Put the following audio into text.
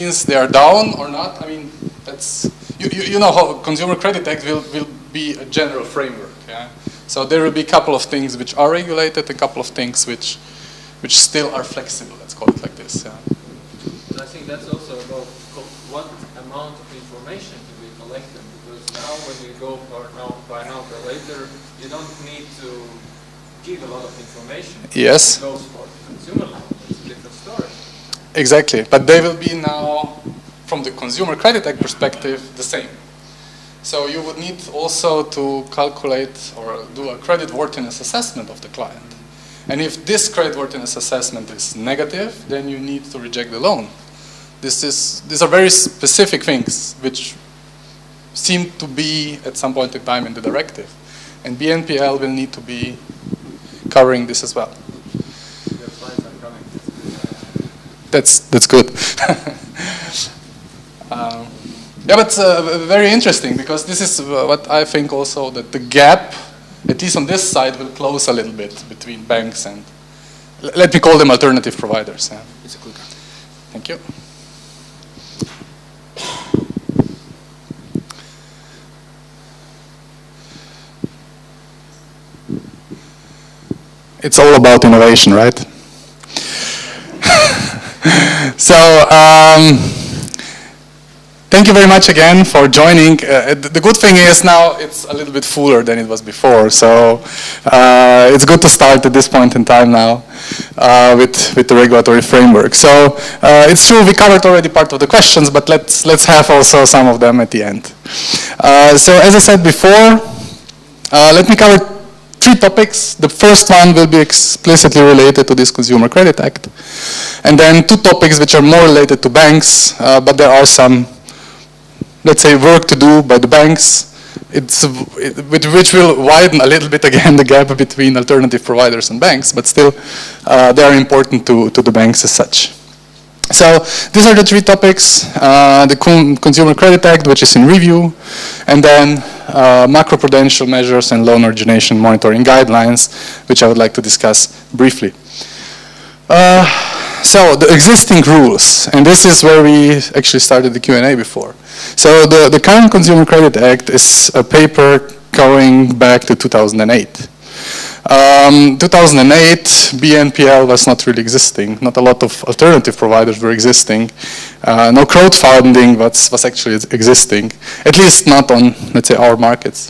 means they are down or not. I mean, that's you know how Consumer Credit Act will be a general framework. Yeah? So there will be a couple of things which are regulated, a couple of things which still are flexible. Let's call it like this. Yeah. I think that's also about what amount of information to be collected, because now when you go for buy now pay later, you don't need to give a lot of information. Yes. It goes for the consumer level. It's a different story. Exactly, but they will be now, from the Consumer Credit Act perspective, the same. So you would need also to calculate or do a creditworthiness assessment of the client. And if this creditworthiness assessment is negative, then you need to reject the loan. These are very specific things which seem to be at some point in time in the directive. And BNPL will need to be covering this as well. That's good. Yeah, but very interesting, because this is what I think also, that the gap, at least on this side, will close a little bit between banks and, let me call them alternative providers. Yeah. It's a clicker. Thank you. It's all about innovation, right? So, thank you very much again for joining. The good thing is now it's a little bit fuller than it was before, so it's good to start at this point in time now with the regulatory framework. So it's true we covered already part of the questions, but let's have also some of them at the end. So as I said before, let me cover 3 topics. The first one will be explicitly related to this Consumer Credit Act. And then 2 topics which are more related to banks, but there are some, let's say, work to do by the banks, which will widen a little bit again the gap between alternative providers and banks, but still they are important to the banks as such. So these are the 3 topics: the Consumer Credit Act, which is in review, and then macroprudential measures and loan origination monitoring guidelines, which I would like to discuss briefly. So the existing rules, and this is where we actually started the Q&A before. So the current Consumer Credit Act is a paper going back to 2008. 2008, BNPL was not really existing. Not a lot of alternative providers were existing. No crowdfunding was actually existing, at least not on, let's say, our markets.